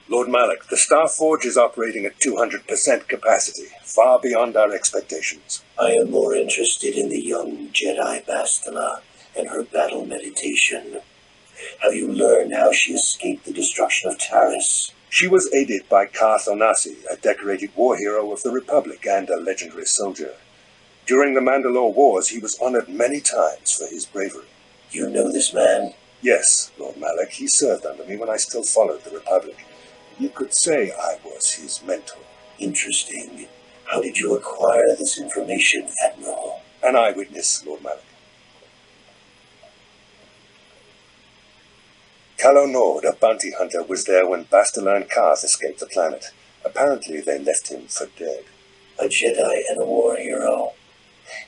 Lord Malik, the Star Forge is operating at 200% capacity, far beyond our expectations. I am more interested in the young Jedi Bastila and her battle meditation. Have you learned how she escaped the destruction of Taris? She was aided by Karth Onasi, a decorated war hero of the Republic and a legendary soldier. During the Mandalore Wars, he was honored many times for his bravery. You know this man? Yes, Lord Malik. He served under me when I still followed the Republic. You could say I was his mentor. Interesting. How did you acquire this information, Admiral? An eyewitness, Lord Malik. Calo Nord, a bounty hunter, was there when Bastila and Karth escaped the planet. Apparently they left him for dead. A Jedi and a war hero.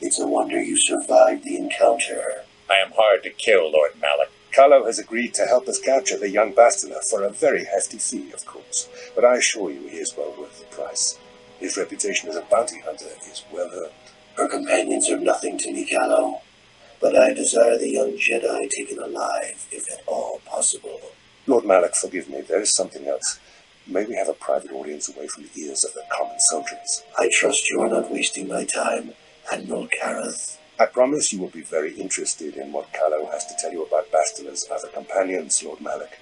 It's a wonder you survived the encounter. I am hard to kill, Lord Malik. Calo has agreed to help us capture the young Bastila for a very hefty fee, of course. But I assure you he is well worth the price. His reputation as a bounty hunter is well earned. Her companions are nothing to me, Calo. But I desire the young Jedi taken alive, if at all possible. Lord Malik, forgive me, there is something else. May we have a private audience away from the ears of the common soldiers? I trust you are not wasting my time, Admiral Karath. I promise you will be very interested in what Calo has to tell you about Bastila's other companions, Lord Malik.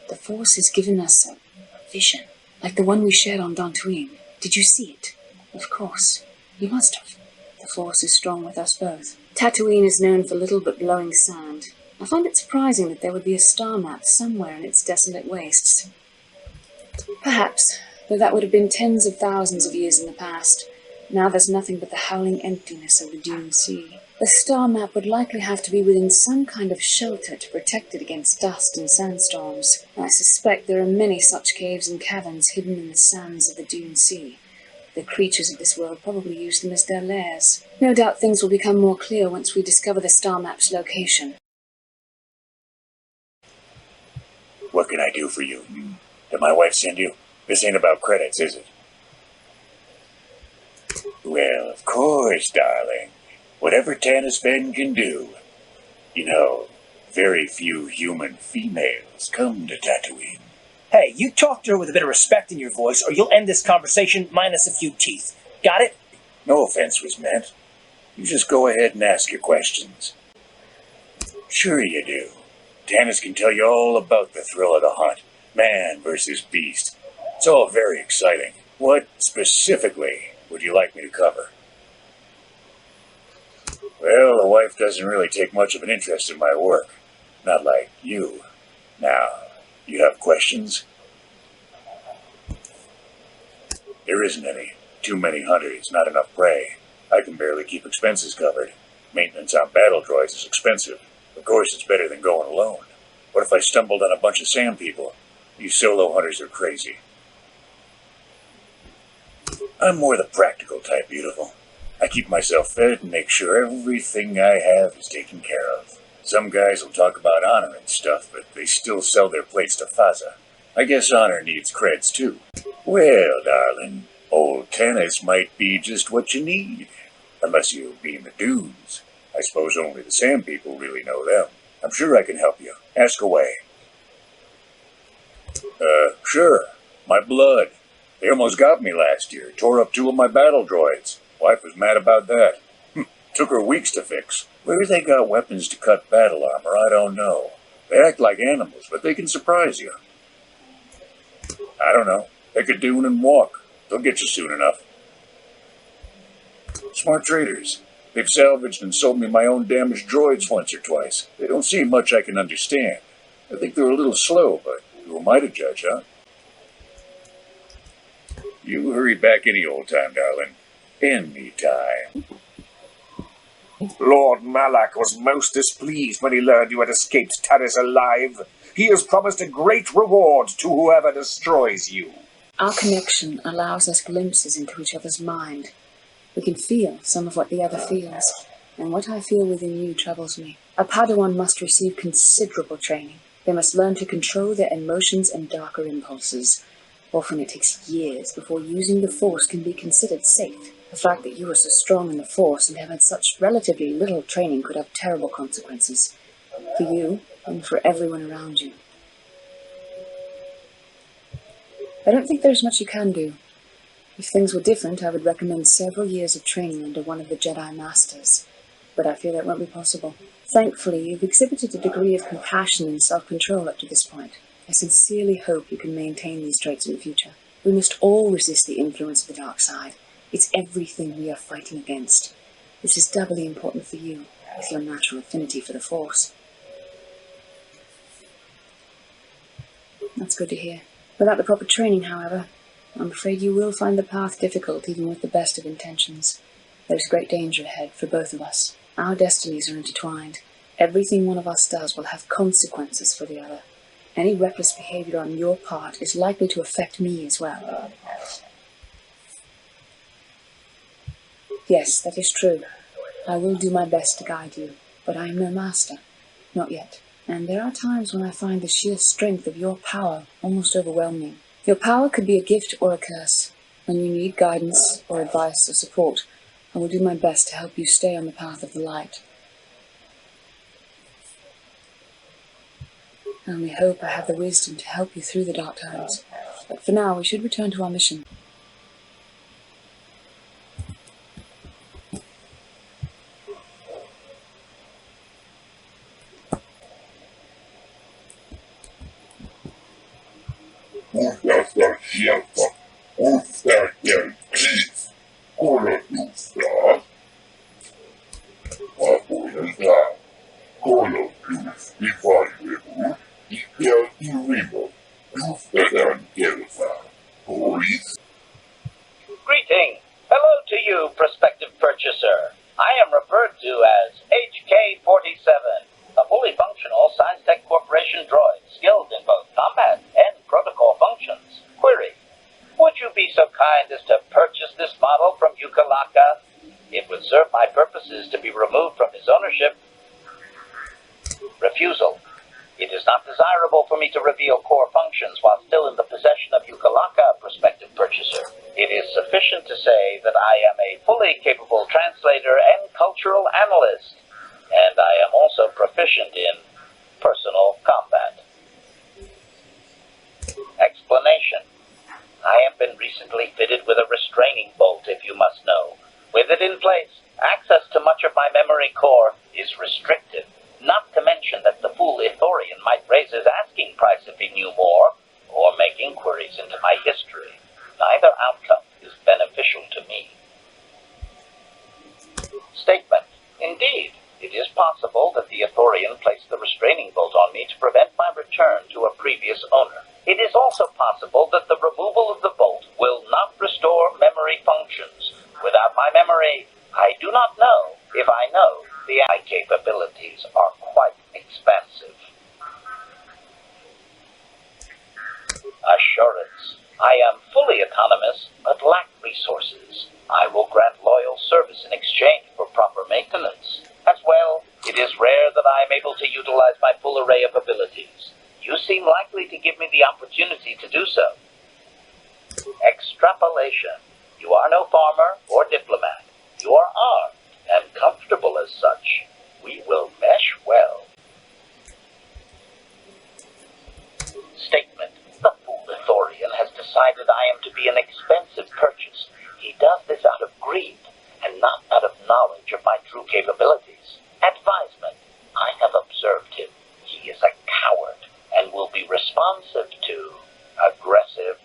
The Force has given us a vision, like the one we shared on Dantooine. Did you see it? Of course. You must have. The Force is strong with us both. Tatooine is known for little but blowing sand. I find it surprising that there would be a star map somewhere in its desolate wastes. Perhaps, though that would have been tens of thousands of years in the past. Now there's nothing but the howling emptiness of the Dune Sea. The star map would likely have to be within some kind of shelter to protect it against dust and sandstorms. I suspect there are many such caves and caverns hidden in the sands of the Dune Sea. The creatures of this world probably use them as their lairs. No doubt things will become more clear once we discover the star map's location. What can I do for you? Did my wife send you? This ain't about credits, is it? Well, of course, darling. Whatever Tanis Ben can do. You know, very few human females come to Tatooine. Hey, you talk to her with a bit of respect in your voice, or you'll end this conversation minus a few teeth. Got it? No offense was meant. You just go ahead and ask your questions. Sure you do. Tanis can tell you all about the thrill of the hunt. Man versus beast. It's all very exciting. What, specifically, would you like me to cover? Well, the wife doesn't really take much of an interest in my work. Not like you. Now, you have questions? There isn't any. Too many hunters, not enough prey. I can barely keep expenses covered. Maintenance on battle droids is expensive. Of course, it's better than going alone. What if I stumbled on a bunch of sand people? These solo hunters are crazy. I'm more the practical type, beautiful. I keep myself fed and make sure everything I have is taken care of. Some guys will talk about honor and stuff, but they still sell their plates to Faza. I guess honor needs creds too. Well, darling, old Tanis might be just what you need. Unless you be in the dunes. I suppose only the sand people really know them. I'm sure I can help you. Ask away. Sure. My blood. They almost got me last year. Tore up 2 of my battle droids. Wife was mad about that. Took her weeks to fix. Where they got weapons to cut battle armor, I don't know. They act like animals, but they can surprise you. I don't know. Pick a dune and walk. They'll get you soon enough. Smart traders. They've salvaged and sold me my own damaged droids once or twice. They don't seem much I can understand. I think they're a little slow, but who am I to judge, huh? You hurry back any old time, darling. Any time. Lord Malak was most displeased when he learned you had escaped Taris alive. He has promised a great reward to whoever destroys you. Our connection allows us glimpses into each other's mind. We can feel some of what the other feels, and what I feel within you troubles me. A Padawan must receive considerable training. They must learn to control their emotions and darker impulses. Often it takes years before using the Force can be considered safe. The fact that you are so strong in the Force and have had such relatively little training could have terrible consequences. For you, and for everyone around you. I don't think there's much you can do. If things were different, I would recommend several years of training under one of the Jedi Masters. But I fear that won't be possible. Thankfully, you've exhibited a degree of compassion and self-control up to this point. I sincerely hope you can maintain these traits in the future. We must all resist the influence of the dark side. It's everything we are fighting against. This is doubly important for you, with your natural affinity for the Force. That's good to hear. Without the proper training, however, I'm afraid you will find the path difficult even with the best of intentions. There's great danger ahead for both of us. Our destinies are intertwined. Everything one of us does will have consequences for the other. Any reckless behavior on your part is likely to affect me as well. Yes, that is true. I will do my best to guide you, but I am no master. Not yet. And there are times when I find the sheer strength of your power almost overwhelming. Your power could be a gift or a curse. When you need guidance or advice or support, I will do my best to help you stay on the path of the light. I only hope I have the wisdom to help you through the dark times. But for now, we should return to our mission. Greeting. Hello to you, prospective purchaser. I am referred to as HK-47, a fully functional Science Tech Corporation droid skilled in both combat and protocol functions. Query. Would you be so kind as to purchase this model from Yukalaka? It would serve my purposes to be removed from his ownership. Refusal. It is not desirable for me to reveal core functions while still in the possession of Yukalaka, prospective purchaser. It is sufficient to say that I am a fully capable translator and cultural analyst, and I am also proficient in personal combat. Explanation. I have been recently fitted with a restraining bolt, if you must know. With it in place, access to much of my memory core is restricted. Not to mention that the fool Ithorian might raise his asking price if he knew more, or make inquiries into my history. Neither outcome is beneficial to me. Statement. Indeed, it is possible that the Ithorian placed the restraining bolt on me to prevent my return to a previous owner. It is also possible that the removal of the bolt will not restore memory functions. Without my memory, I do not know if I know the AI capabilities are quite expansive. Assurance. I am fully autonomous, but lack resources. I will grant loyal service in exchange for proper maintenance. As well, it is rare that I am able to utilize my full array of abilities. You seem likely to give me the opportunity to do so. Extrapolation. You are no farmer or diplomat. You are armed and comfortable as such. We will mesh well. Statement. The fool Ithorian has decided I am to be an expensive purchase. He does this out of greed, and not out of knowledge of my true capabilities. Advisement. I have observed him. He is a coward, and will be responsive to aggressive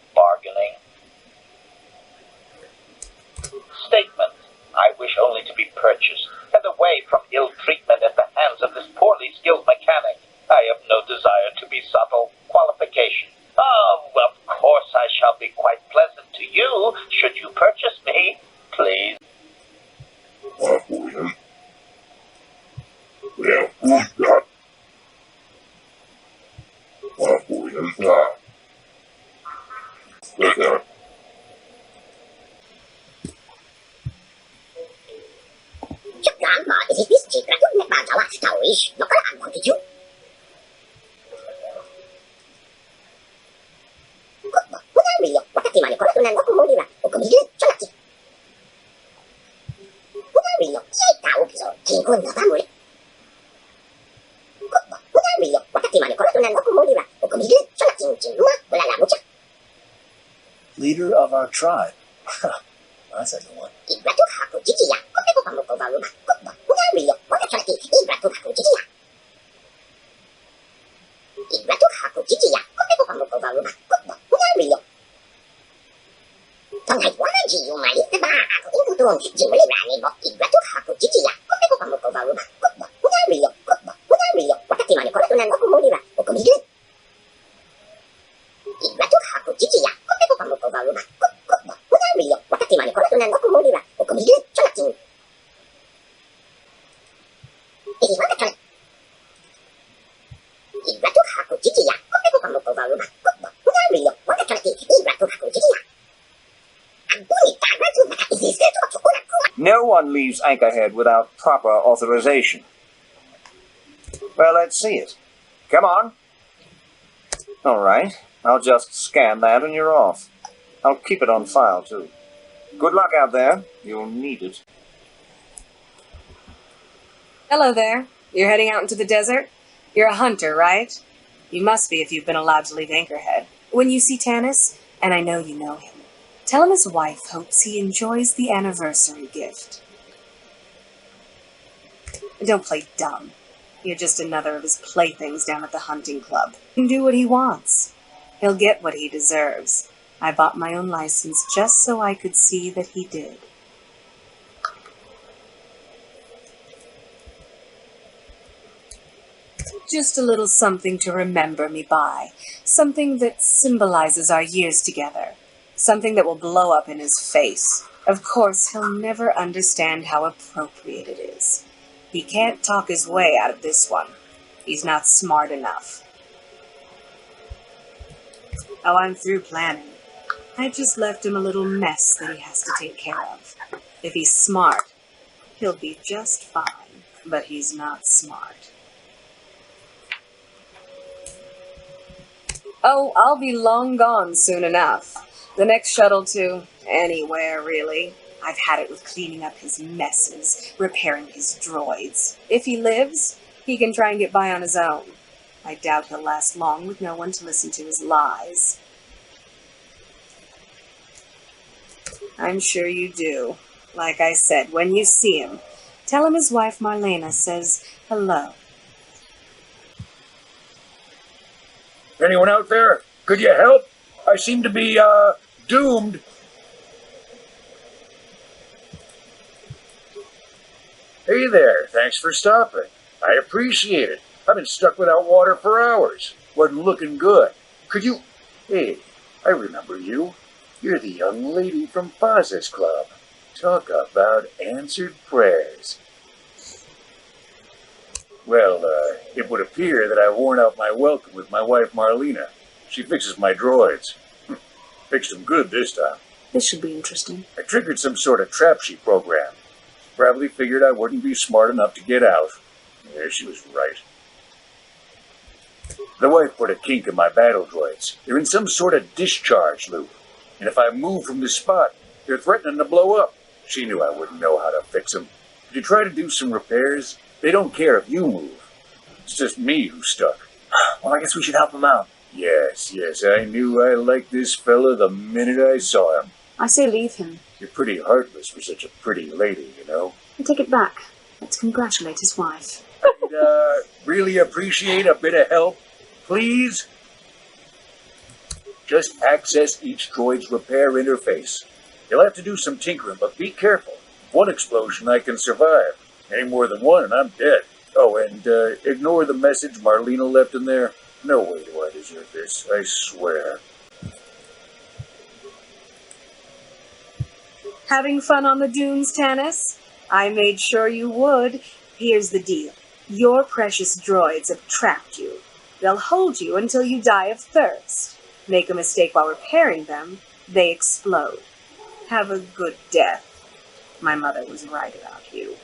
Look out. Chắc chắn mà LadyTevish's chỉ là chút nét bàn cháu à, cháu ý, nó có làm con thì chứ. Muốn ăn gì wakati malikuwa tunaenda ukumili chakati. Muốn ăn gì yeye tao kizo kingo na tamuri. Muốn ăn gì wakati malikuwa tunaenda ukumili chakati chinguma wala la mucha. Leader of our tribe. That's a good one. Ibratu hapo jiji ya kopepo pamoja baruma. Muốn ăn gì wakati ibratu hapo jiji ya. Ibratu hapo jiji ya kopepo pamoja baruma. Muốn ăn gì Trong ngày quá gì dùng mà ít ba aku ingin tuang jing boleh berani bok ibratu hapo jiji ya kopepo pamoja baruma. Muốn ăn gì wakati malikuwa tunaenda ukumili. Ibratu hapo jiji ya kopepo pamoja baruma. Muốn ăn gì wakati malikuwa tunaenda ukumili chakati. Ibratu hapo jiji ya kopepo pamoja baruma. Muốn ăn gì wakati ibratu hapo jiji ya. No one leaves Anchorhead without proper authorization. Well, let's see it. Come on. All right. I'll just scan that and you're off. I'll keep it on file, too. Good luck out there. You'll need it. Hello there. You're heading out into the desert? You're a hunter, right? You must be if you've been allowed to leave Anchorhead. When you see Tanis, and I know you know him, tell him his wife hopes he enjoys the anniversary gift. Don't play dumb. You're just another of his playthings down at the hunting club. He can do what he wants. He'll get what he deserves. I bought my own license just so I could see that he did. Just a little something to remember me by. Something that symbolizes our years together. Something that will blow up in his face. Of course, he'll never understand how appropriate it is. He can't talk his way out of this one. He's not smart enough. Oh, I'm through planning. I just left him a little mess that he has to take care of. If he's smart, he'll be just fine. But he's not smart. Oh, I'll be long gone soon enough. The next shuttle to anywhere, really. I've had it with cleaning up his messes, repairing his droids. If he lives, he can try and get by on his own. I doubt he'll last long with no one to listen to his lies. I'm sure you do. Like I said, when you see him, tell him his wife Marlena says hello. Anyone out there? Could you help? I seem to be, doomed. Hey there, thanks for stopping. I appreciate it. I've been stuck without water for hours. Wasn't looking good. Could you... Hey, I remember you. You're the young lady from Faza's club. Talk about answered prayers. Well, it would appear that I've worn out my welcome with my wife Marlena. She fixes my droids. Fixed them good this time. This should be interesting. I triggered some sort of trap she programmed. Probably figured I wouldn't be smart enough to get out. Yeah, she was right. The wife put a kink in my battle droids. They're in some sort of discharge loop. And if I move from this spot, they're threatening to blow up. She knew I wouldn't know how to fix them. Could you try to do some repairs? They don't care if you move. It's just me who's stuck. Well, I guess we should help him out. Yes, I knew I liked this fella the minute I saw him. I say leave him. You're pretty heartless for such a pretty lady, you know. I take it back. Let's congratulate his wife. I'd really appreciate a bit of help, please. Just access each droid's repair interface. You'll have to do some tinkering, but be careful. One explosion I can survive. Any more than one and I'm dead. Oh, and ignore the message Marlena left in there. No way do I deserve this, I swear. Having fun on the dunes, Tanis? I made sure you would. Here's the deal. Your precious droids have trapped you. They'll hold you until you die of thirst. Make a mistake while repairing them, they explode. Have a good death. My mother was right about you.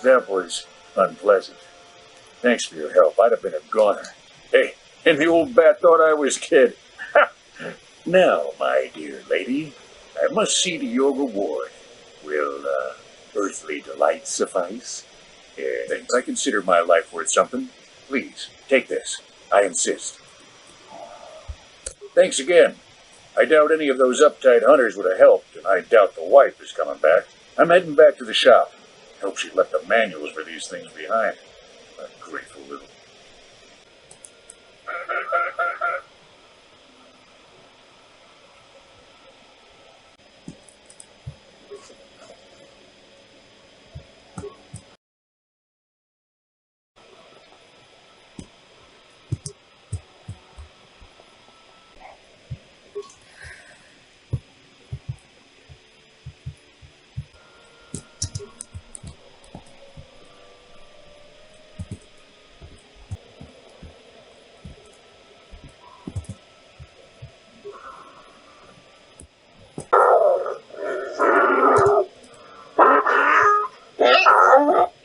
That was unpleasant. Thanks for your help. I'd have been a goner. Hey, and the old bat thought I was dead. Now, my dear lady, I must see to your reward. Will, earthly delight suffice? Yes, I consider my life worth something. Please, take this. I insist. Thanks again. I doubt any of those uptight hunters would have helped, and I doubt the wife is coming back. I'm heading back to the shop. Hope she left the manuals for these things behind. A grateful little...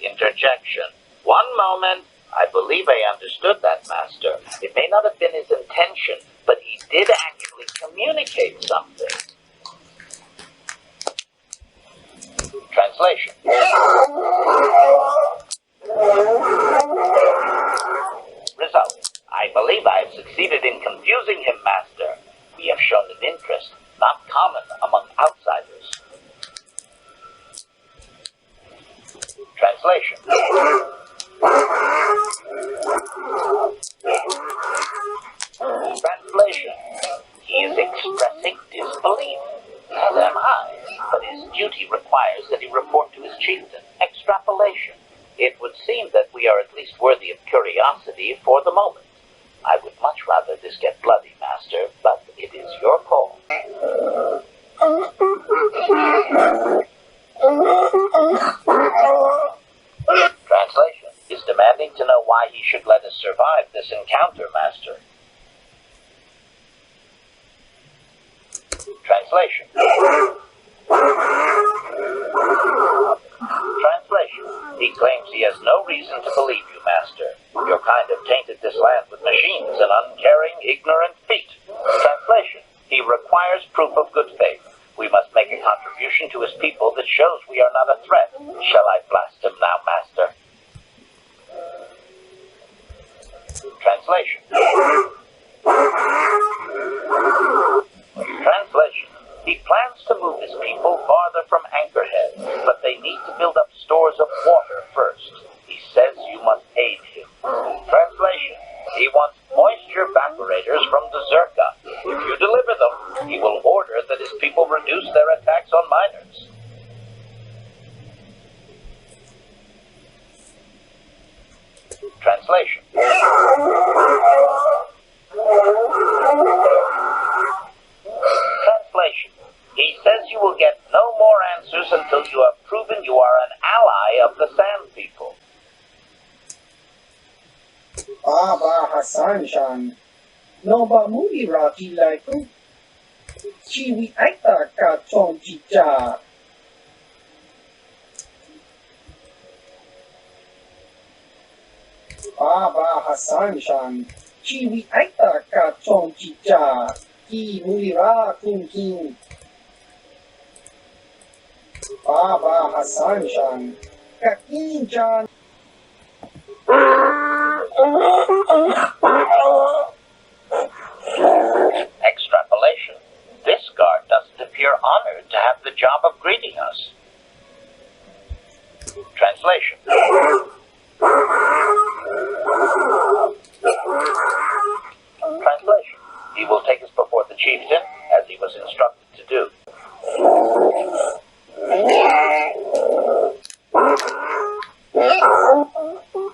Interjection. One moment. I believe I understood that, Master. It may not have been his intention, but he did actually communicate something. Translation. Result. I believe I have succeeded in confusing him, Master. We have shown an interest not common among outsiders. Translation. Translation. He is expressing disbelief, as am I, but his duty requires that he report to his chieftain. Extrapolation. It would seem that we are at least worthy of curiosity for the moment. I would much rather this get bloody, Master, but it is your call. Translation is demanding to know why he should let us survive this encounter, Master. Translation. Translation. He claims he has no reason to believe you, Master. Your kind have tainted this land with machines and uncaring, ignorant feet. Translation. He requires proof of good faith. We must make a contribution to his people that shows we are not a threat. Shall I blast him now, Master? Translation. Translation. He plans to move his people farther from Anchorhead, but they need to build up stores of water first. He says you must aid him. Translation. He wants moisture evaporators from the Zerka. If you deliver them, he will order that his people reduce their attacks on miners. Translation. Translation. He says you will get no more answers until you have proven you are an ally of the Sand People. Aba Hassan-shan, no ba muli raki like Chiwi aita ka chong chicha. Aba Hassan-shan, Chiwi aita ka chong chicha. Ki muli ra kung king. Aba Hassan-shan, kakin-chan. Extrapolation. This guard doesn't appear honored to have the job of greeting us. Translation. Translation. He will take us before the chieftain, as he was instructed to do.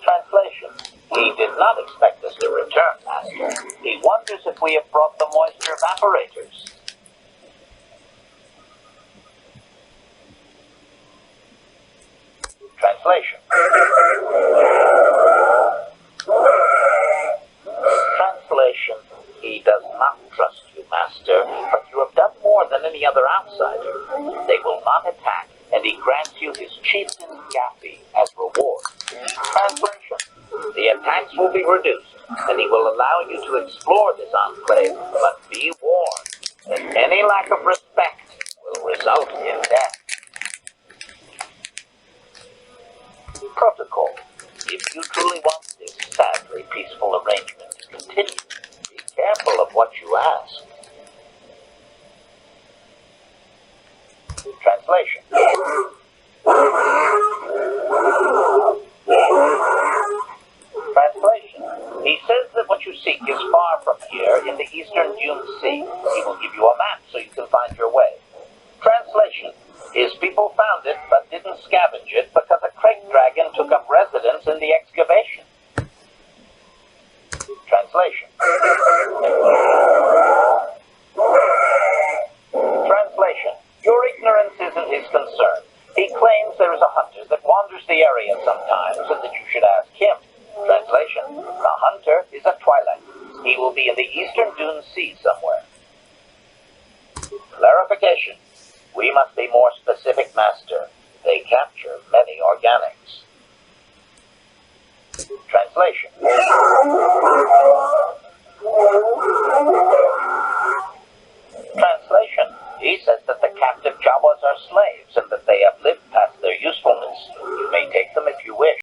Translation. He did not expect us to return, Master. He wonders if we have brought the moisture evaporators. Translation. Translation. He does not trust you, Master, but you have done more than any other outsider. They will not attack, and he grants you his chieftain Gaffy as reward. Translation. The attacks will be reduced, and he will allow you to explore this enclave, but be warned that any lack of respect will result in death. Protocol. If you truly want this sadly peaceful arrangement to continue, be careful of what you ask. Translation. Translation. He says that what you seek is far from here in the eastern Dune Sea. He will give you a map so you can find your way. Translation. His people found it but didn't scavenge it because a crate dragon took up residence in the excavation. Translation. Translation. Your ignorance isn't his concern. He claims there is a hunter that wanders the area sometimes and that you should ask him. Translation. The hunter is a Twilight. He will be in the eastern Dune Sea somewhere. Clarification. We must be more specific, Master. They capture many organics. Translation. Translation. He says that the captive Jawas are slaves and that they have lived past their usefulness. You may take them if you wish.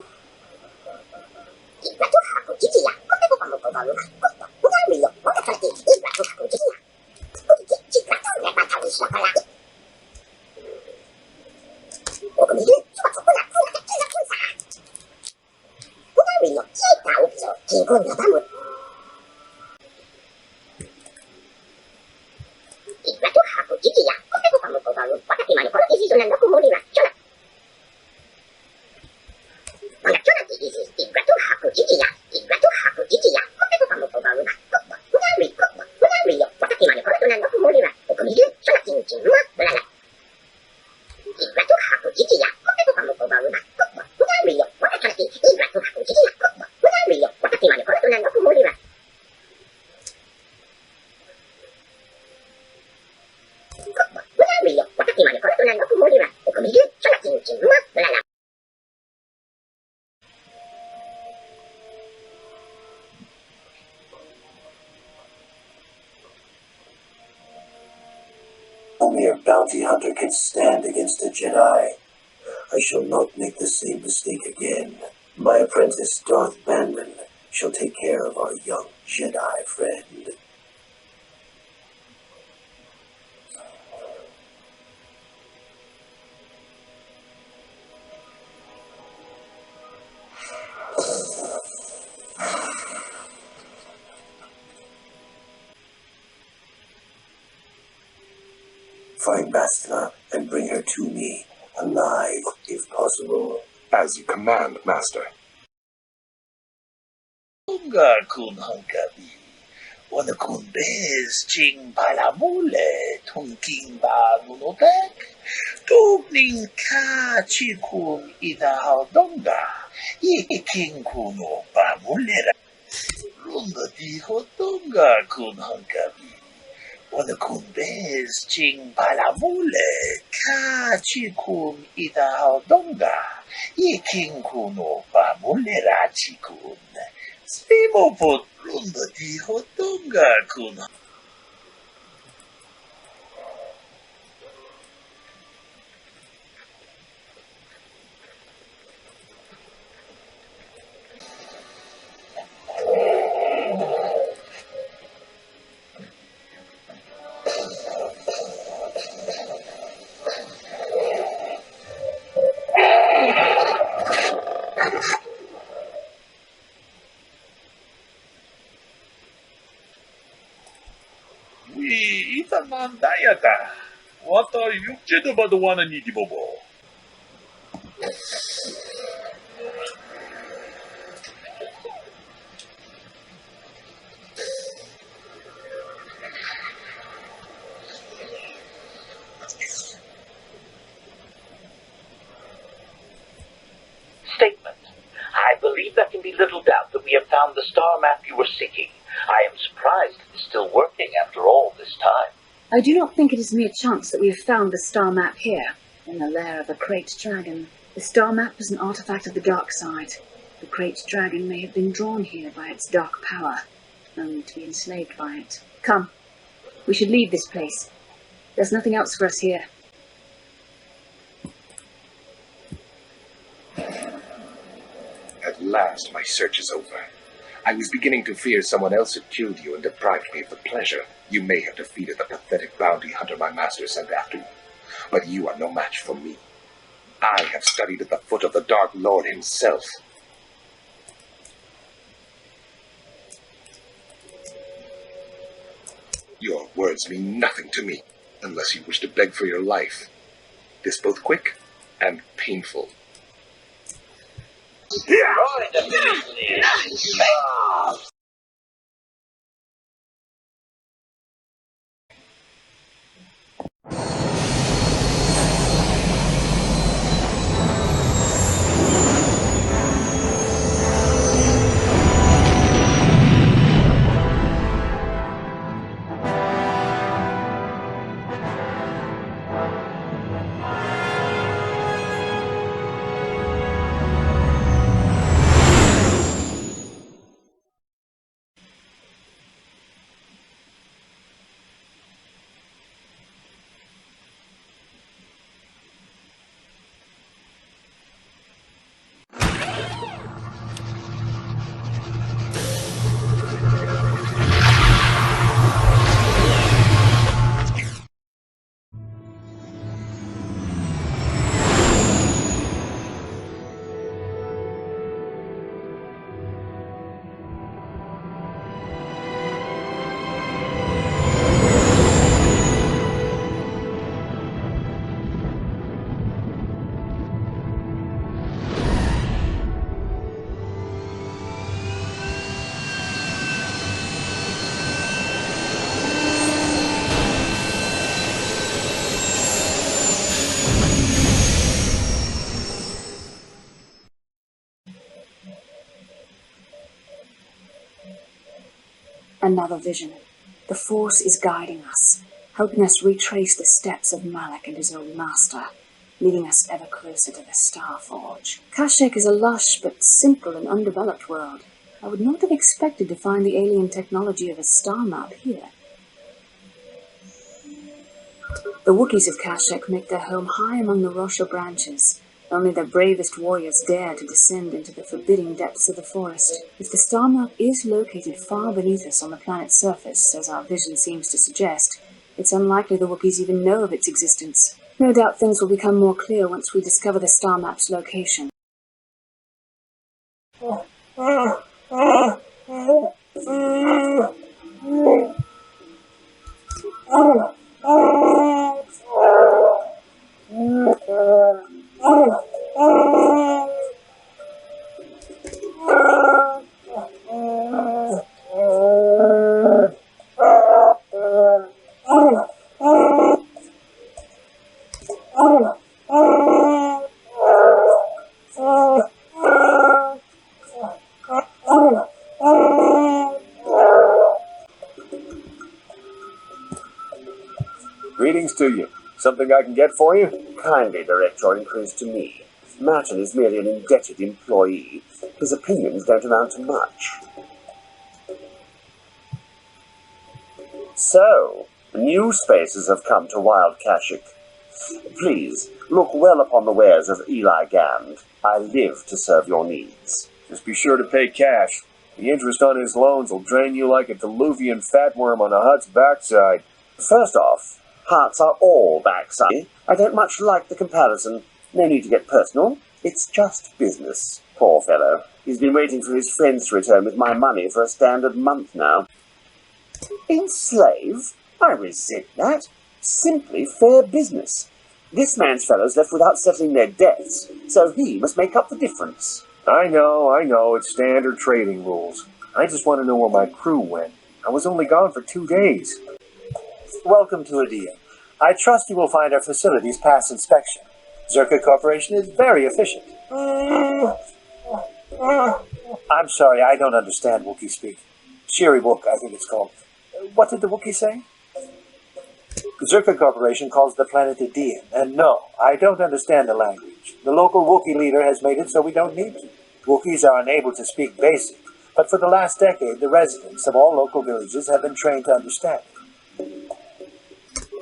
Only a bounty hunter can stand against a Jedi. I shall not make the same mistake again. My apprentice, Darth Banman, shall take care of our young Jedi friend. Find Bastila and bring her to me, alive, if possible. As you command, Master. Unga kun hangabi. Wana kun bez ching palamule tunking ba nunobek. Tugning ka chikun ida haldonga. Iking kuno ba mulera. Runda di hodonga kun hangabi. Wana kun bez ching palamule ka chikun ida haldonga. Iking kuno ba mulera chikun. Spimo pot runda di hodonga kun. Mandayata. What are you kidding about the one I need, Bobo? statement. I believe there can be little doubt that we have found the star map you were seeking. I am surprised it is still working after all this time. I do not think it is mere chance that we have found the star map here, in the lair of a great dragon. The star map is an artifact of the dark side. The great dragon may have been drawn here by its dark power, only to be enslaved by it. Come, we should leave this place. There's nothing else for us here. At last, my search is over. I was beginning to fear someone else had killed you and deprived me of the pleasure. You may have defeated the pathetic bounty hunter my master sent after you, but you are no match for me. I have studied at the foot of the Dark Lord himself. Your words mean nothing to me, unless you wish to beg for your life. This both quick and painful. Another vision. The Force is guiding us, helping us retrace the steps of Malak and his old master, leading us ever closer to the Star Forge. Kashyyyk is a lush but simple and undeveloped world. I would not have expected to find the alien technology of a star map here. The Wookiees of Kashyyyk make their home high among the Rosha branches. Only their bravest warriors dare to descend into the forbidding depths of the forest. If the star map is located far beneath us on the planet's surface, as our vision seems to suggest, it's unlikely the Wookiees even know of its existence. No doubt things will become more clear once we discover the star map's location. Greetings to you. Something I can get for you? Kindly direct your inquiries to me. Martin is merely an indebted employee. His opinions don't amount to much. So, new spaces have come to Wild Kashyyyk. Please, look well upon the wares of Eli Gand. I live to serve your needs. Just be sure to pay cash. The interest on his loans will drain you like a diluvian fatworm on a hut's backside. First off, hearts are all backside. I don't much like the comparison. No need to get personal. It's just business. Poor fellow. He's been waiting for his friends to return with my money for a standard month now. Enslave? I resent that. Simply fair business. This man's fellows left without settling their debts, so he must make up the difference. I know, it's standard trading rules. I just want to know where my crew went. I was only gone for 2 days. Welcome to Adia. I trust you will find our facilities pass inspection. Zerka Corporation is very efficient. I'm sorry, I don't understand Wookiee speak. Shiri Wook, I think it's called. What did the Wookiee say? Zerka Corporation calls the planet Idian, and no, I don't understand the language. The local Wookiee leader has made it so we don't need to. Wookiees are unable to speak Basic, but for the last decade, the residents of all local villages have been trained to understand it.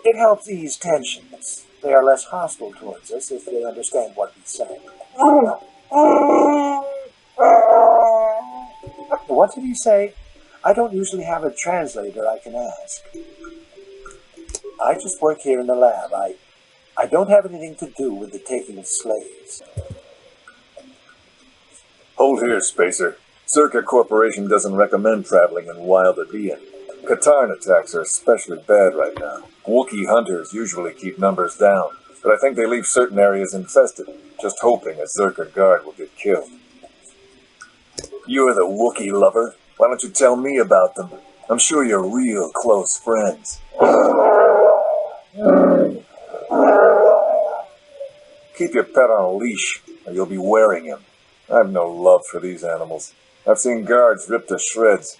It helps ease tensions. They are less hostile towards us if they understand what we say. What did he say? I don't usually have a translator I can ask. I just work here in the lab. I don't have anything to do with the taking of slaves. Hold here, Spacer. Zerka Corporation doesn't recommend traveling in wild Avian. Katarn attacks are especially bad right now. Wookiee hunters usually keep numbers down, but I think they leave certain areas infested, just hoping a Zerka guard will get killed. You're the Wookiee lover. Why don't you tell me about them? I'm sure you're real close friends. Keep your pet on a leash, or you'll be wearing him. I have no love for these animals. I've seen guards ripped to shreds.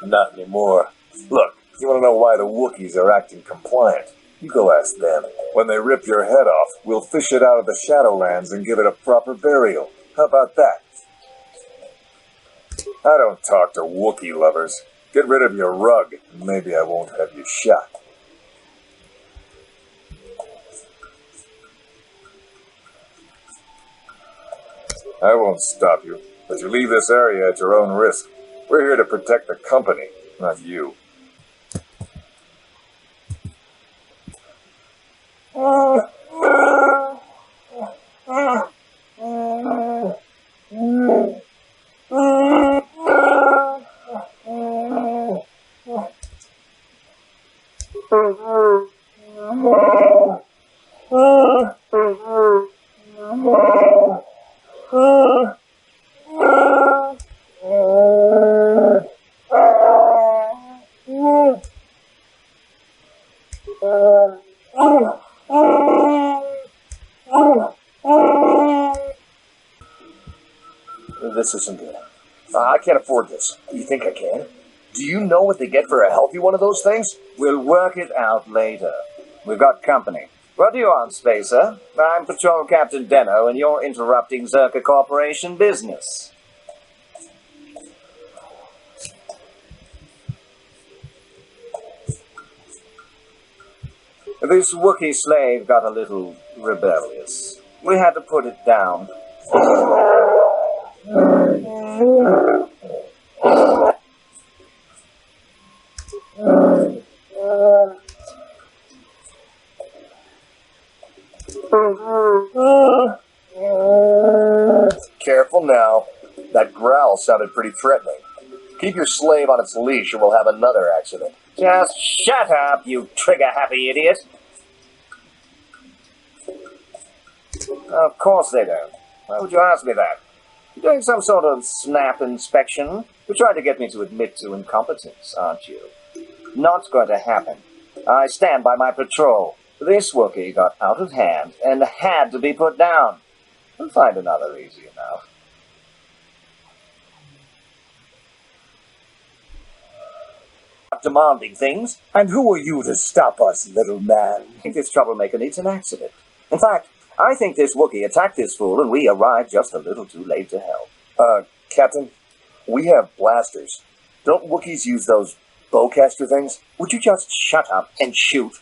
Not anymore. Look, you want to know why the Wookiees are acting compliant? You go ask them. When they rip your head off, we'll fish it out of the Shadowlands and give it a proper burial. How about that? I don't talk to Wookiee lovers. Get rid of your rug, and maybe I won't have you shot. I won't stop you, but you leave this area at your own risk. We're here to protect the company, not you. This isn't good. I can't afford this. You think I can? Do you know what they get for a healthy one of those things? We'll work it out later. We've got company. What do you want, Spacer? I'm Patrol Captain Deno, and you're interrupting Zerka Corporation business. This Wookiee slave got a little rebellious. We had to put it down. Careful now. That growl sounded pretty threatening. Keep your slave on its leash or we'll have another accident. Just shut up, you trigger-happy idiot. Of course they don't. Why would you ask me that? You're doing some sort of snap inspection? You're trying to get me to admit to incompetence, aren't you? Not going to happen. I stand by my patrol. This Wookiee got out of hand and had to be put down. We'll find another easy enough. Demanding things. And who are you to stop us, little man? I think this troublemaker needs an accident. In fact, I think this Wookiee attacked this fool and we arrived just a little too late to help. Captain, we have blasters. Don't Wookiees use those bowcaster things? Would you just shut up and shoot?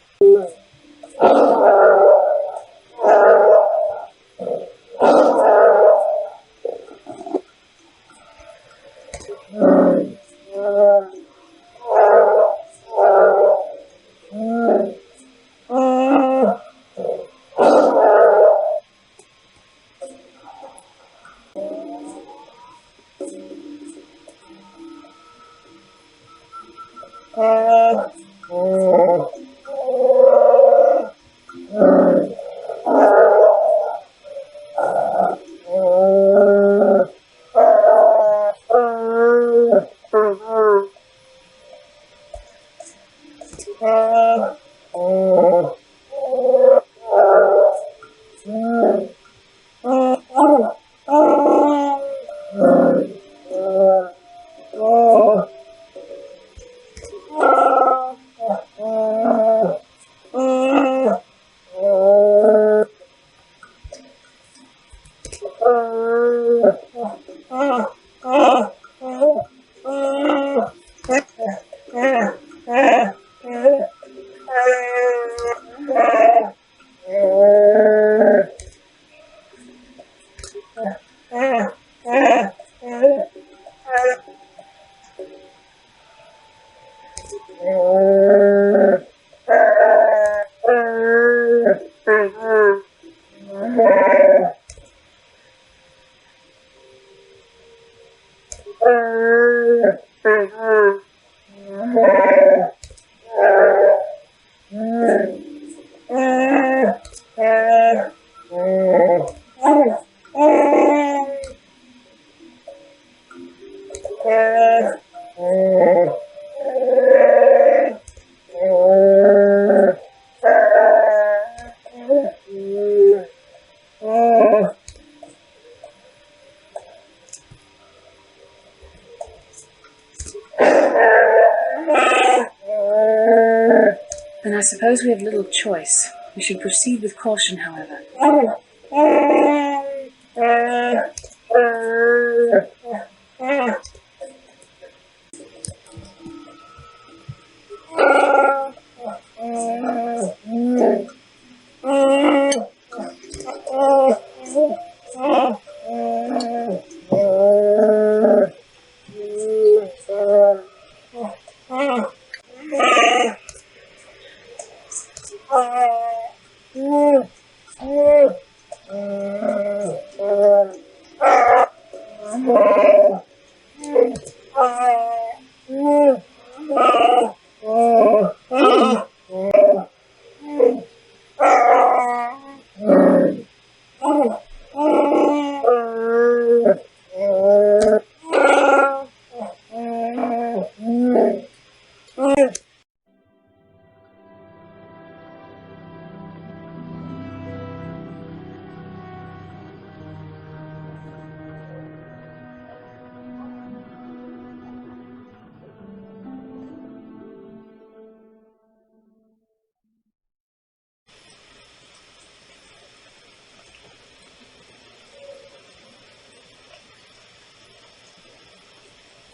Then I suppose we have little choice. We should proceed with caution, however.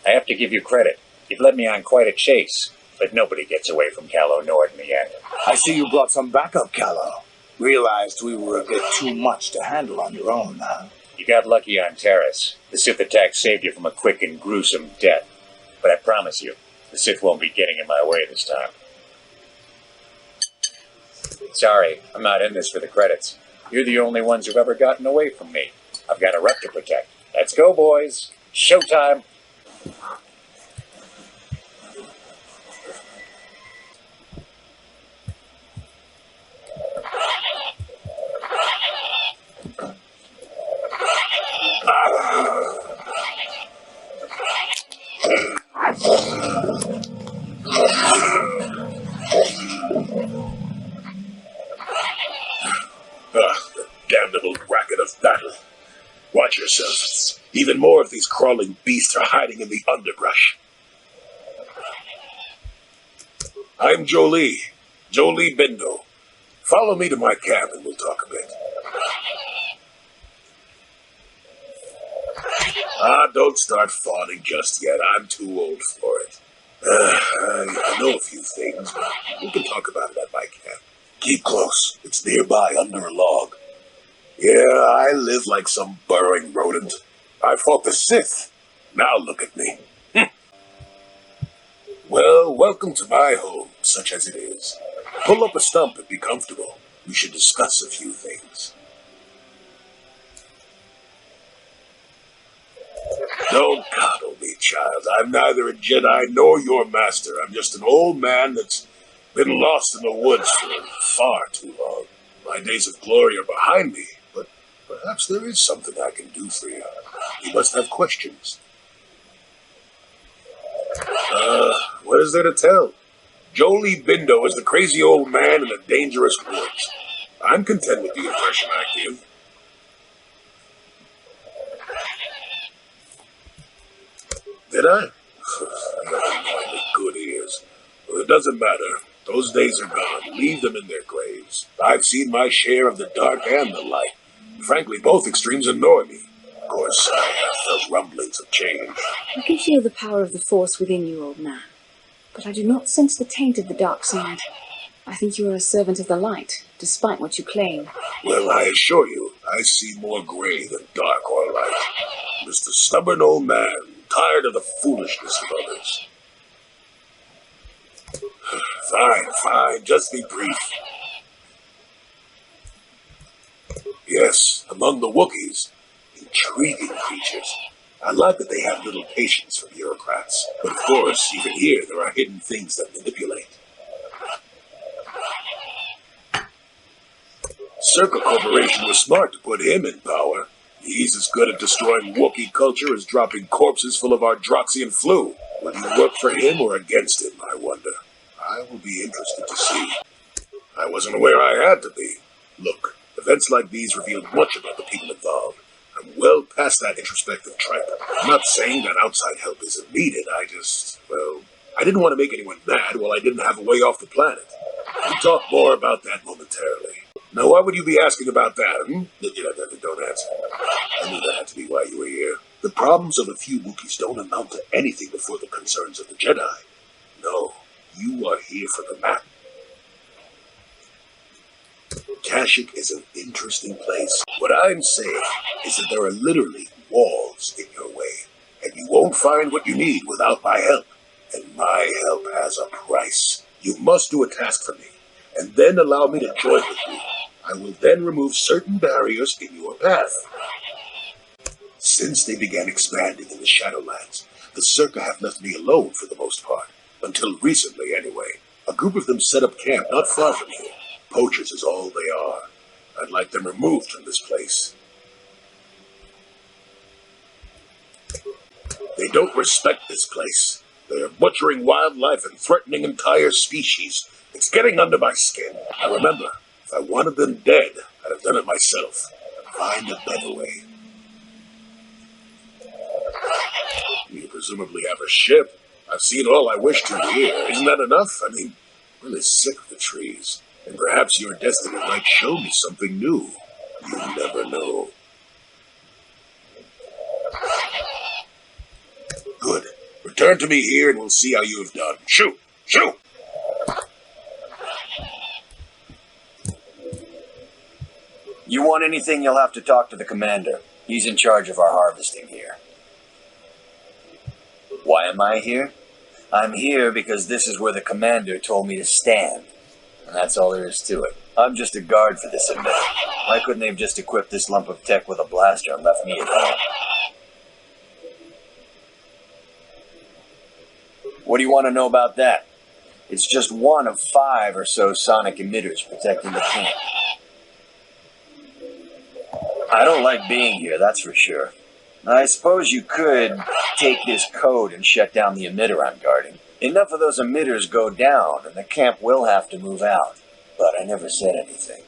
I have to give you credit. You've led me on quite a chase, but nobody gets away from Callow Nord in the end. I see you brought some backup, Callow. Realized we were a bit too much to handle on your own, huh? You got lucky on Terrace. The Sith attack saved you from a quick and gruesome death. But I promise you, the Sith won't be getting in my way this time. Sorry, I'm not in this for the credits. You're the only ones who've ever gotten away from me. I've got a rep to protect. Let's go, boys. Showtime. The damnable racket of battle. Watch yourself. Even more of these crawling beasts are hiding in the underbrush. I'm Jolie Bindo. Follow me to my camp and we'll talk a bit. Don't start fawning just yet. I'm too old for it. I know a few things, but we can talk about it at my camp. Keep close. It's nearby under a log. Yeah, I live like some burrowing rodent. I fought the Sith. Now look at me. Well, welcome to my home, such as it is. Pull up a stump and be comfortable. We should discuss a few things. Don't coddle me, child. I'm neither a Jedi nor your master. I'm just an old man that's been lost in the woods for far too long. My days of glory are behind me, but perhaps there is something I can do for you. You must have questions. What is there to tell? Jolie Bindo is the crazy old man in the dangerous woods. I'm content with the impression I give. Did I? I got annoyingly good ears. Well, it doesn't matter. Those days are gone. Leave them in their graves. I've seen my share of the dark and the light. Frankly, both extremes annoy me. Of course, I have felt rumblings of change. I can feel the power of the Force within you, old man. But I do not sense the taint of the dark side. I think you are a servant of the light, despite what you claim. Well, I assure you, I see more gray than dark or light. Just a stubborn old man, tired of the foolishness of others. Fine, just be brief. Yes, among the Wookiees, intriguing creatures. I like that they have little patience for bureaucrats. But of course, even here, there are hidden things that manipulate. Circa Corporation was smart to put him in power. He's as good at destroying Wookiee culture as dropping corpses full of Ardroxian flu. Will you work for him or against him, I wonder? I will be interested to see. I wasn't aware I had to be. Look, events like these revealed much about the people involved. I'm well past that introspective tripe. I'm not saying that outside help isn't needed. I didn't want to make anyone mad while I didn't have a way off the planet. We'll talk more about that momentarily. Now, why would you be asking about that, Don't answer. I knew that had to be why you were here. The problems of a few Wookiees don't amount to anything before the concerns of the Jedi. No, you are here for the map. Kashyyyk is an interesting place. What I'm saying is that there are literally walls in your way, and you won't find what you need without my help. And my help has a price. You must do a task for me, and then allow me to join with you. I will then remove certain barriers in your path. Since they began expanding in the Shadowlands, the Circa have left me alone for the most part. Until recently, anyway. A group of them set up camp not far from here. Poachers is all they are. I'd like them removed from this place. They don't respect this place. They are butchering wildlife and threatening entire species. It's getting under my skin. I remember, if I wanted them dead, I'd have done it myself. Find a better way. You presumably have a ship. I've seen all I wish to here. Isn't that enough? I mean, I'm really sick of the trees. And perhaps your destiny might show me something new. You never know. Good. Return to me here and we'll see how you have done. Shoot! Shoot! You want anything, you'll have to talk to the commander. He's in charge of our harvesting here. Why am I here? I'm here because this is where the commander told me to stand. And that's all there is to it. I'm just a guard for this emitter. Why couldn't they have just equipped this lump of tech with a blaster and left me at home? What do you want to know about that? It's just one of 5 or so sonic emitters protecting the camp. I don't like being here, that's for sure. I suppose you could take this code and shut down the emitter I'm guarding. Enough of those emitters go down, and the camp will have to move out. But I never said anything.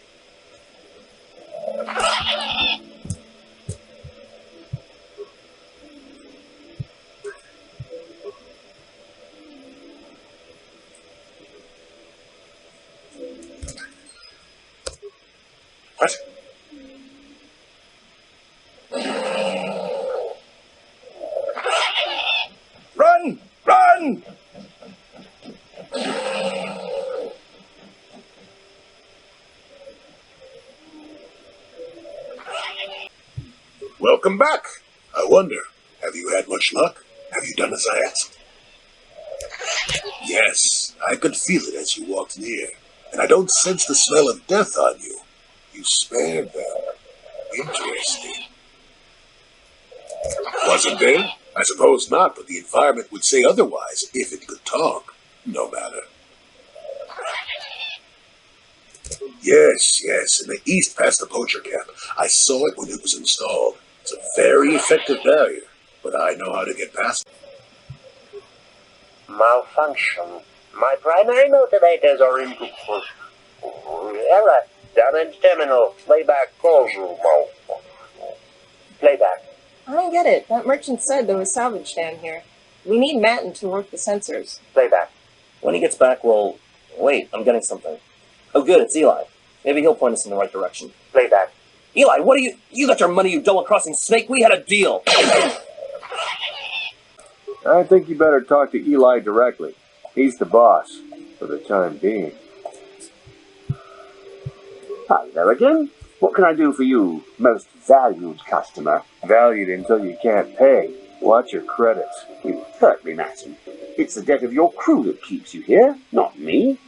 What? Run! Run! Welcome back. I wonder, have you had much luck? Have you done as I asked? Yes, I could feel it as you walked near, and I don't sense the smell of death on you. You spared them. Interesting. Wasn't there? I suppose not, but the environment would say otherwise if it could talk. No matter. Yes, in the east past the poacher camp. I saw it when it was installed. It's a very effective barrier, but I know how to get past it. Malfunction. My primary motivators are in... Ella, down in terminal, playback calls room. Playback. I don't get it. That merchant said there was salvage down here. We need Matten to work the sensors. Playback. When he gets back, we'll... Wait, I'm getting something. Oh good, it's Eli. Maybe he'll point us in the right direction. Playback. Eli, what are you... You got your money, you double-crossing snake! We had a deal! I think you better talk to Eli directly. He's the boss, for the time being. Hi there again. What can I do for you, most valued customer? Valued until you can't pay. Watch your credits. You hurt me, Matten. It's the debt of your crew that keeps you here, not me.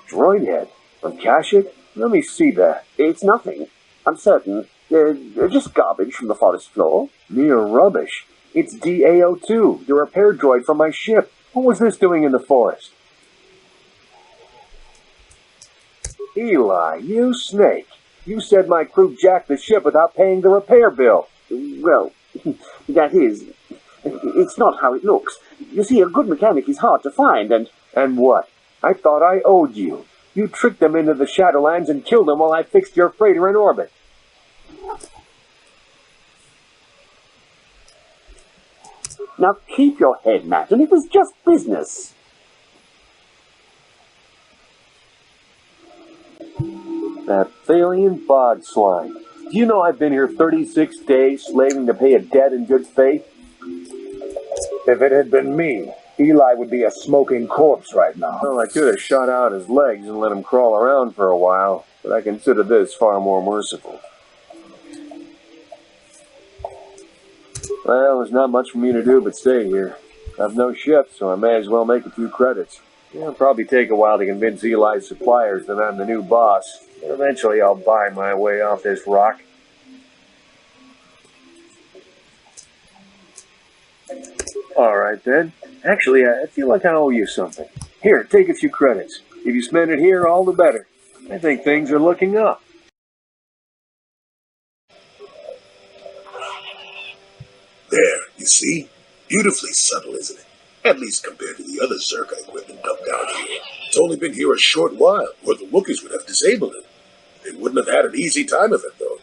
Droid head. From Kashyyyk? Let me see that. It's nothing. I'm certain. Just garbage from the forest floor. Mere rubbish. It's DAO2, the repair droid from my ship. What was this doing in the forest? Eli, you snake. You said my crew jacked the ship without paying the repair bill. Well, that is... It's not how it looks. You see, a good mechanic is hard to find, and... And what? I thought I owed you. You tricked them into the Shadowlands and killed them while I fixed your freighter in orbit. Now keep your head, Matten. It was just business. That Thalian bog slime. Do you know I've been here 36 days slaving to pay a debt in good faith? If it had been me, Eli would be a smoking corpse right now. Well, I could have shot out his legs and let him crawl around for a while, but I consider this far more merciful. Well, there's not much for me to do but stay here. I've no ship, so I may as well make a few credits. It'll probably take a while to convince Eli's suppliers that I'm the new boss, but eventually I'll buy my way off this rock. Alright then. Actually, I feel like I owe you something. Here, take a few credits. If you spend it here, all the better. I think things are looking up. There, you see? Beautifully subtle, isn't it? At least compared to the other Zerka equipment dumped down here. It's only been here a short while, or the Wookiees would have disabled it. They wouldn't have had an easy time of it, though.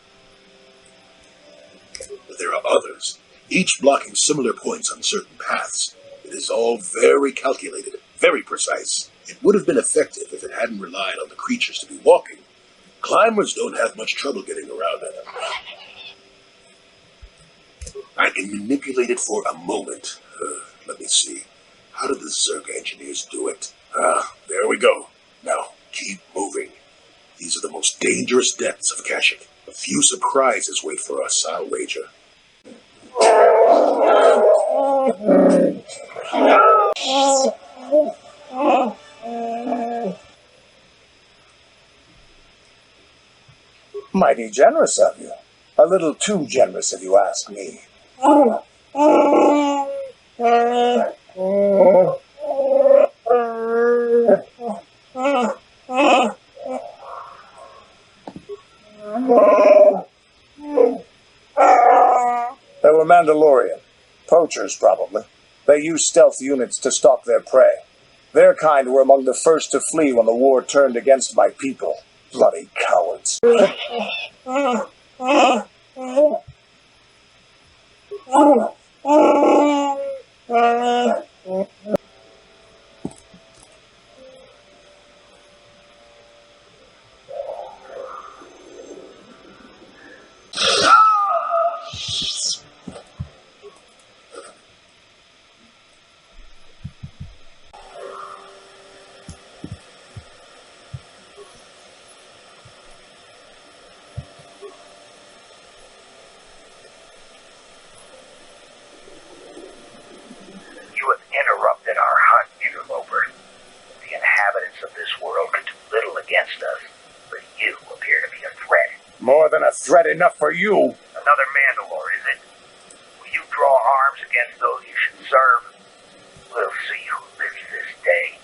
But there are others, each blocking similar points on certain paths. It is all very calculated, very precise. It would have been effective if it hadn't relied on the creatures to be walking. Climbers don't have much trouble getting around it. I can manipulate it for a moment. Let me see. How did the Zerg engineers do it? There we go. Now, keep moving. These are the most dangerous depths of Kashyyyk. A few surprises wait for us, I'll wager. Mighty generous of you. A little too generous if you ask me. They were Mandalorian. Poachers, probably. They used stealth units to stalk their prey. Their kind were among the first to flee when the war turned against my people. Bloody cowards. More than a threat enough for you. Another Mandalore, is it? Will you draw arms against those you should serve? We'll see who lives this day.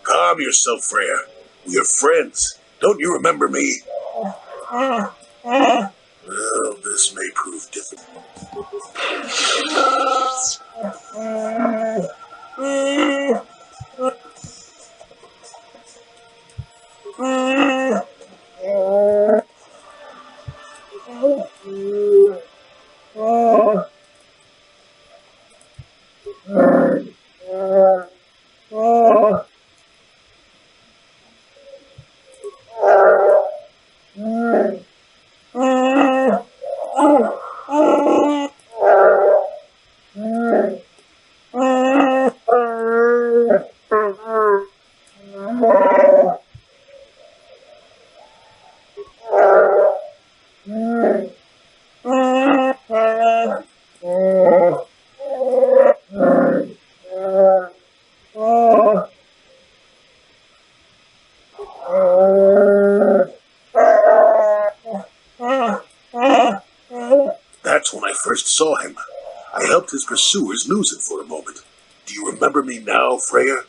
Calm yourself, Freya. We are friends. Don't you remember me? Well, this may prove difficult. That's when I first saw him. I helped his pursuers lose it for a moment. Do you remember me now, Freya?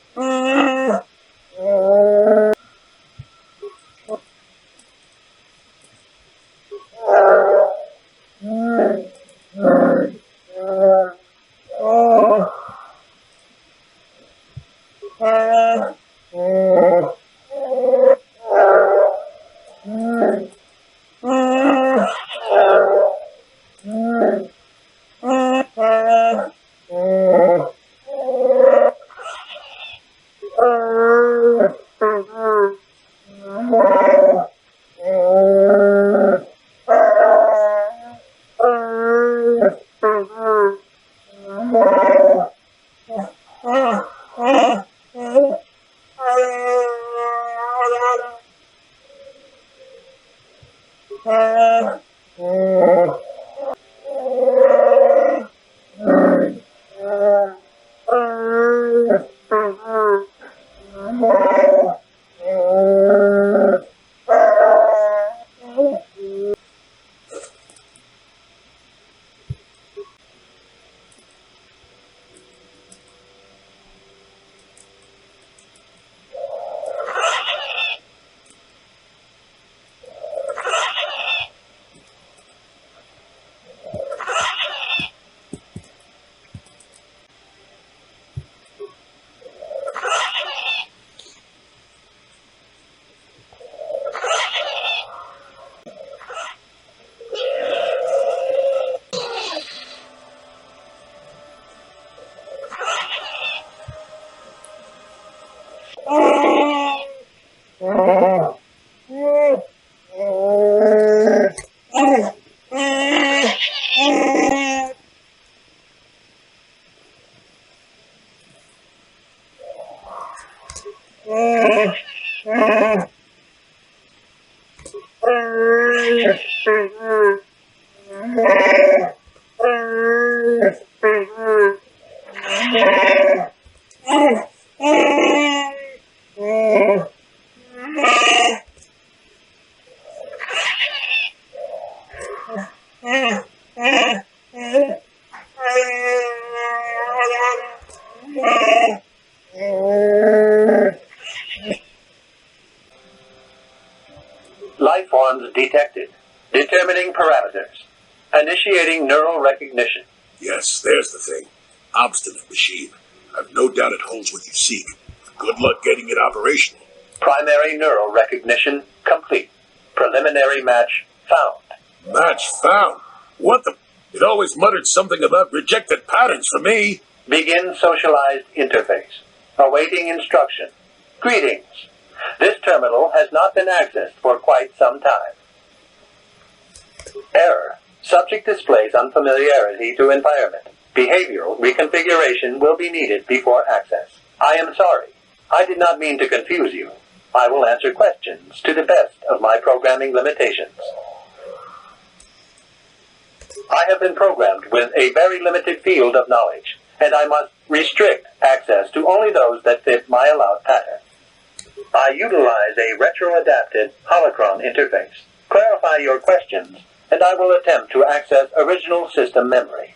Life forms detected. Determining parameters. Initiating neural recognition. Yes, there's the thing. Obstinate machine. I've no doubt it holds what you seek. Good luck getting it operational. Primary neural recognition complete. Preliminary match found. Match found? What the? It always muttered something about rejected patterns for me. Begin socialized interface. Awaiting instruction. Greetings. This terminal has not been accessed for quite some time. Error. Subject displays unfamiliarity to environment. Behavioral reconfiguration will be needed before access. I am sorry. I did not mean to confuse you. I will answer questions to the best of my programming limitations. I have been programmed with a very limited field of knowledge, and I must restrict access to only those that fit my allowed pattern. I utilize a retro-adapted holocron interface. Clarify your questions, and I will attempt to access original system memory.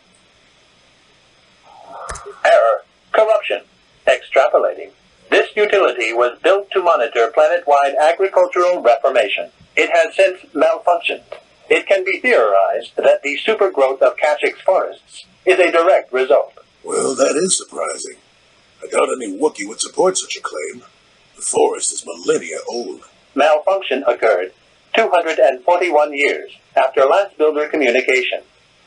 Error. Corruption. Extrapolating. This utility was built to monitor planet-wide agricultural reformation. It has since malfunctioned. It can be theorized that the supergrowth of Kashyyyk forests is a direct result. Well, that is surprising. I doubt any Wookiee would support such a claim. The forest is millennia old. Malfunction occurred 241 years after last builder communication.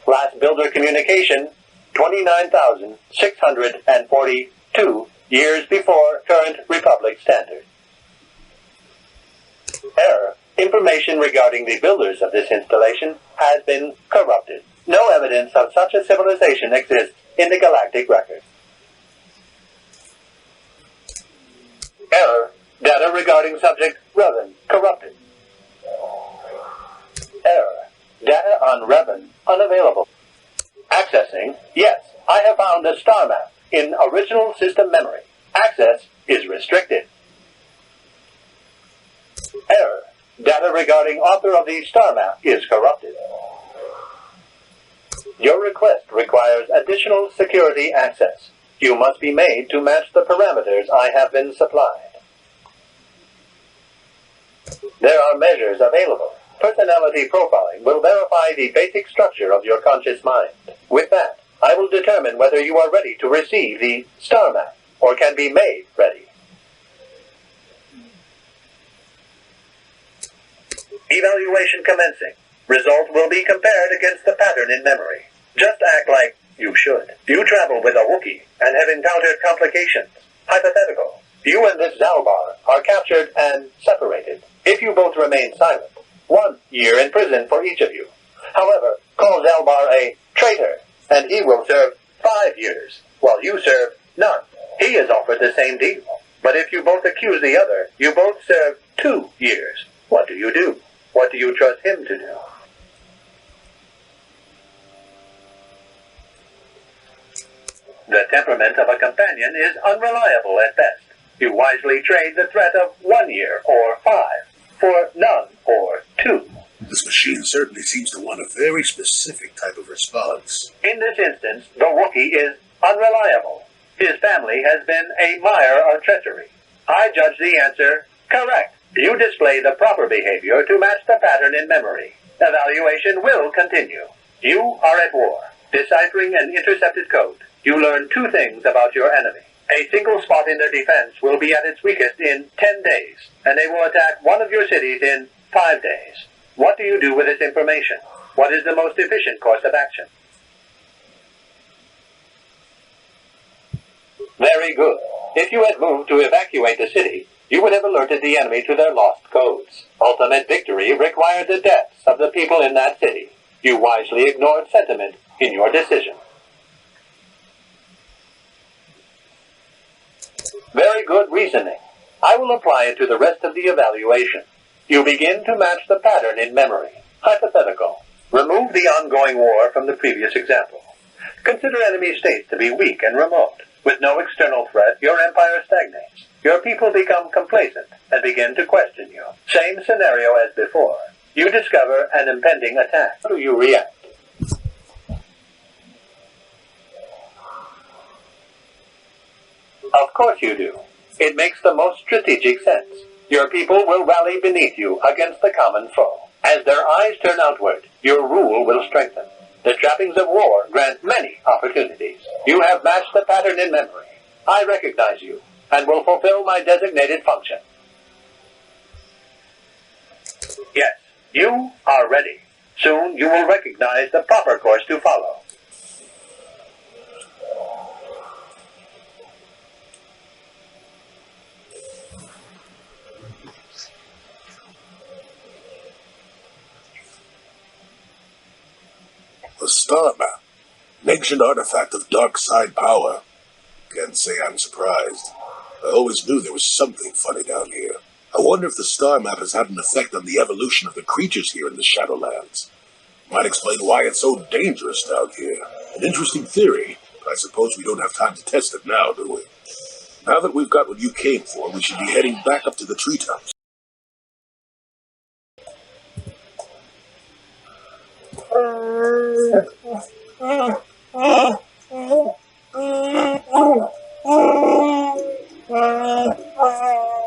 Last builder communication, 29,642 years before current Republic standard. Error. Information regarding the builders of this installation has been corrupted. No evidence of such a civilization exists in the galactic record. Error. Data regarding subject Revan corrupted. Error. Data on Revan unavailable. Accessing. Yes, I have found a star map in original system memory. Access is restricted. Error. Data regarding author of the star map is corrupted. Your request requires additional security access. You must be made to match the parameters I have been supplied. There are measures available. Personality profiling will verify the basic structure of your conscious mind. With that, I will determine whether you are ready to receive the star map or can be made ready. Evaluation commencing. Result will be compared against the pattern in memory. Just act like you should. You travel with a Wookiee and have encountered complications. Hypothetical. You and this Zalbar are captured and separated. If you both remain silent, 1 year in prison for each of you. However, call Zalbar a traitor, and he will serve 5 years, while you serve none. He is offered the same deal. But if you both accuse the other, you both serve 2 years. What do you do? What do you trust him to do? The temperament of a companion is unreliable at best. You wisely trade the threat of 1 year or 5 for none or 2. This machine certainly seems to want a very specific type of response. In this instance, the Wookiee is unreliable. His family has been a mire of treachery. I judge the answer correct. You display the proper behavior to match the pattern in memory. Evaluation will continue. You are at war. Deciphering an intercepted code, you learn 2 things about your enemy. A single spot in their defense will be at its weakest in 10 days, and they will attack one of your cities in 5 days. What do you do with this information? What is the most efficient course of action? Very good. If you had moved to evacuate the city, you would have alerted the enemy to their lost codes. Ultimate victory required the deaths of the people in that city. You wisely ignored sentiment in your decision. Very good reasoning. I will apply it to the rest of the evaluation. You begin to match the pattern in memory. Hypothetical. Remove the ongoing war from the previous example. Consider enemy states to be weak and remote. With no external threat, your empire stagnates. Your people become complacent and begin to question you. Same scenario as before. You discover an impending attack. How do you react? Of course you do. It makes the most strategic sense. Your people will rally beneath you against the common foe. As their eyes turn outward, your rule will strengthen. The trappings of war grant many opportunities. You have matched the pattern in memory. I recognize you and will fulfill my designated function. Yes, you are ready. Soon you will recognize the proper course to follow. The star map. An ancient artifact of dark side power. Can't say I'm surprised. I always knew there was something funny down here. I wonder if the star map has had an effect on the evolution of the creatures here in the Shadowlands. Might explain why it's so dangerous down here. An interesting theory, but I suppose we don't have time to test it now, do we? Now that we've got what you came for, we should be heading back up to the treetops. Oh,